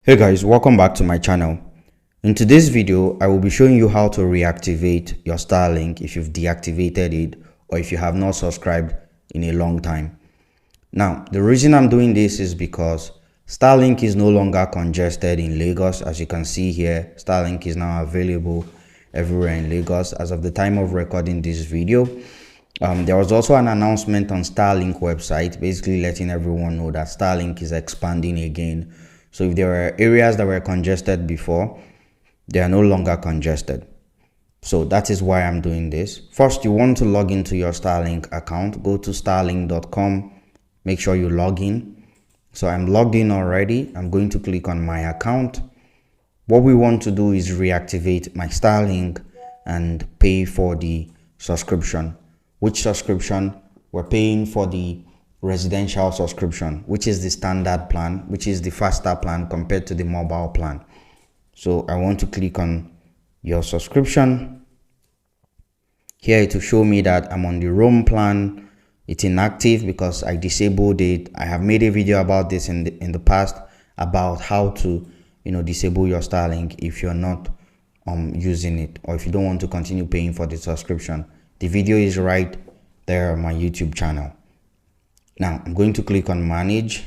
Hey guys, welcome back to my channel. In today's video, I will be showing you how to reactivate your Starlink if you've deactivated it or if you have not subscribed in a long time. Now, the reason I'm doing this is because Starlink is no longer congested in Lagos. As you can see here, Starlink is now available everywhere in Lagos as of the time of recording this video. There was also an announcement on Starlink website basically letting everyone know that Starlink is expanding again. So if there were areas that were congested before, they are no longer congested. So that is why I'm doing this. First, you want to log into your Starlink account. Go to starlink.com. Make sure you log in. So I'm logged in already. I'm going to click on my account. What we want to do is reactivate my Starlink and pay for the subscription. Which subscription? We're paying for the residential subscription, which is the standard plan, which is the faster plan compared to the mobile plan. So I want to click on your subscription. Here it will show me that I'm on the Roam plan. It's inactive because I disabled it. I have made a video about this in the past about how to disable your Starlink if you're not using it, or if you don't want to continue paying for the subscription. The video is right there on my YouTube channel. Now I'm going to click on manage,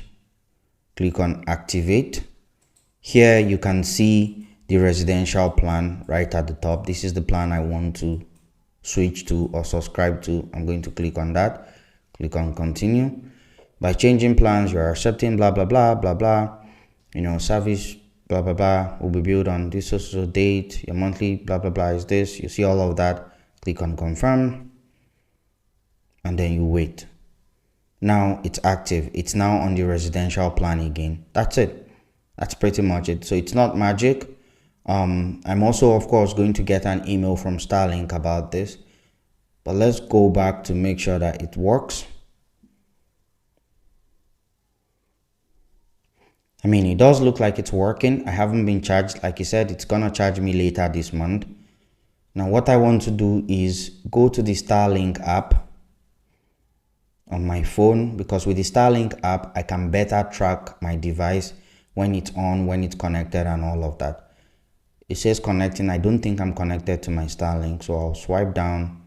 click on activate. Here you can see the residential plan right at the top. This is the plan I want to switch to or subscribe to. I'm going to click on that, click on continue. By changing plans, you're accepting blah blah blah blah blah, service blah blah blah will be built on this social date, your monthly blah blah blah is this. You see all of that. Click on confirm and then you wait. Now it's active. It's now on the residential plan again. That's it. That's pretty much it. So it's not magic. I'm also, of course, going to get an email from Starlink about this. But let's go back to make sure that it works. I mean, it does look like it's working. I haven't been charged. Like I said, it's going to charge me later this month. Now, what I want to do is go to the Starlink app on my phone, because with the Starlink app I can better track my device when it's on, when it's connected and all of that. It says connecting. I don't think I'm connected to my Starlink, so I'll swipe down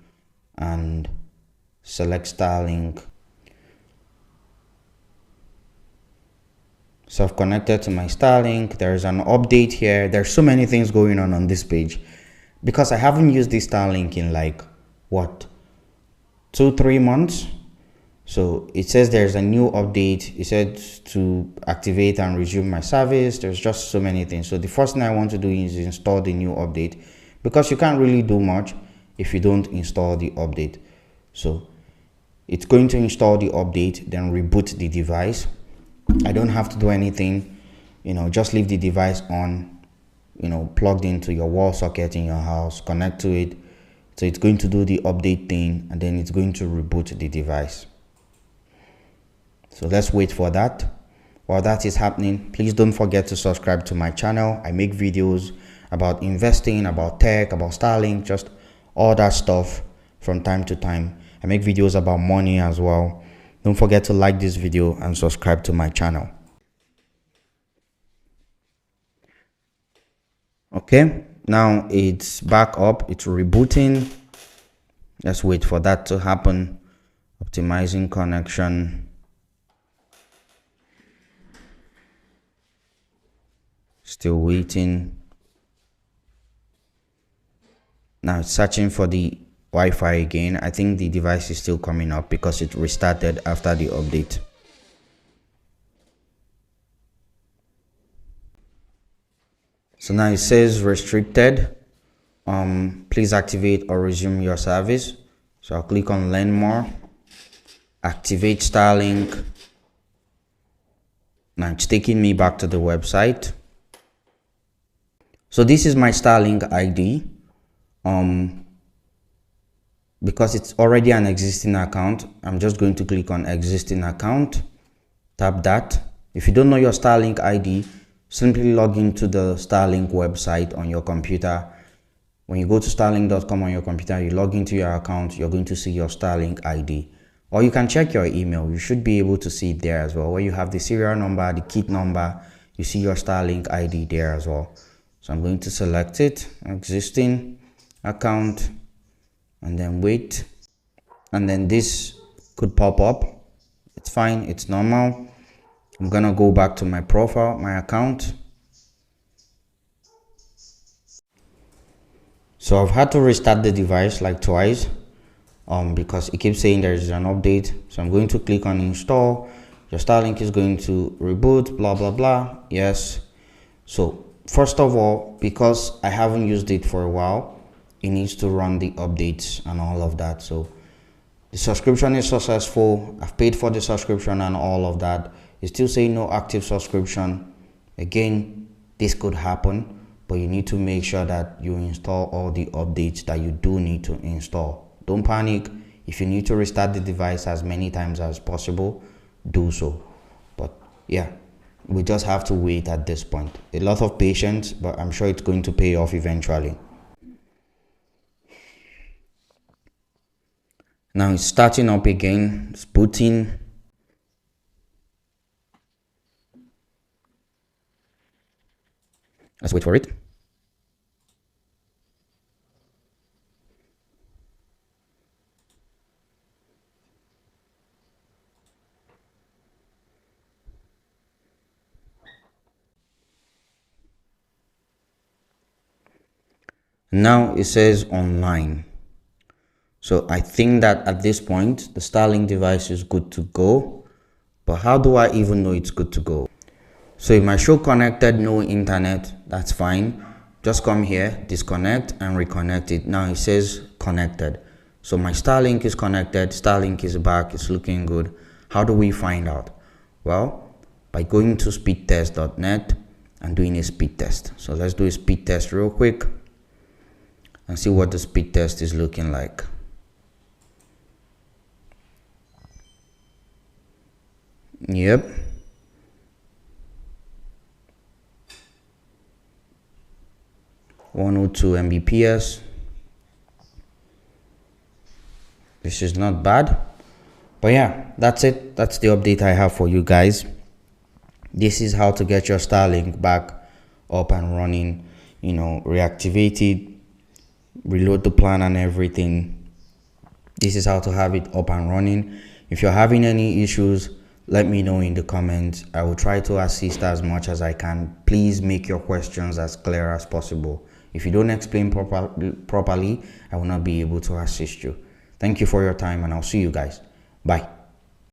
and select Starlink. So I've connected to my Starlink. There's an update here. There's so many things going on this page because I haven't used this Starlink in like what, 2-3 months. So it says there's a new update. It said to activate and resume my service. There's just so many things. So the first thing I want to do is install the new update, because you can't really do much if you don't install the update. So it's going to install the update, then reboot the device. I don't have to do anything, just leave the device on, plugged into your wall socket in your house, connect to it. So it's going to do the update thing and then it's going to reboot the device. So let's wait for that. While that is happening, please don't forget to subscribe to my channel. I make videos about investing, about tech, about Starlink, just all that stuff from time to time. I make videos about money as well. Don't forget to like this video and subscribe to my channel. Okay, now it's back up, it's rebooting. Let's wait for that to happen. Optimizing connection. Still waiting. Now it's searching for the Wi-Fi again. I think the device is still coming up because it restarted after the update. So now it says restricted. Please activate or resume your service. So I'll click on learn more. Activate Starlink. Now it's taking me back to the website. So this is my Starlink ID. Because it's already an existing account, I'm just going to click on existing account, tap that. If you don't know your Starlink ID, simply log into the Starlink website on your computer. When you go to starlink.com on your computer, you log into your account, you're going to see your Starlink ID. Or you can check your email. You should be able to see it there as well, where you have the serial number, the kit number, you see your Starlink ID there as well. So I'm going to select it, existing account, and then wait, and then this could pop up. It's fine, it's normal. I'm gonna go back to my profile, my account. So I've had to restart the device like twice because it keeps saying there is an update. So I'm going to click on install. Your Starlink is going to reboot, blah blah blah. Yes. So first of all, because I haven't used it for a while, it needs to run the updates and all of that. So the subscription is successful. I've paid for the subscription and all of that. It's still saying no active subscription. Again, this could happen, but you need to make sure that you install all the updates that you do need to install. Don't panic. If you need to restart the device as many times as possible, do so. But yeah, we just have to wait at this point. A lot of patience, but I'm sure it's going to pay off eventually. Now it's starting up again. It's booting. Let's wait for it. Now it says online. So I think that at this point, the Starlink device is good to go. But how do I even know it's good to go? So it might show connected, no internet. That's fine. Just come here, disconnect and reconnect it. Now it says connected. So my Starlink is connected. Starlink is back. It's looking good. How do we find out? Well, by going to speedtest.net and doing a speed test. So let's do a speed test real quick and see what the speed test is looking like. Yep. (102 Mbps). This is not bad. But yeah, that's it. That's the update I have for you guys. This is how to get your Starlink back up and running. You know, reactivate it, reload the plan and everything. This is how to have it up and running. If you're having any issues, let me know in the comments. I will try to assist as much as I can. Please make your questions as clear as possible. If you don't explain properly, I will not be able to assist you. Thank you for your time and I'll see you guys. Bye.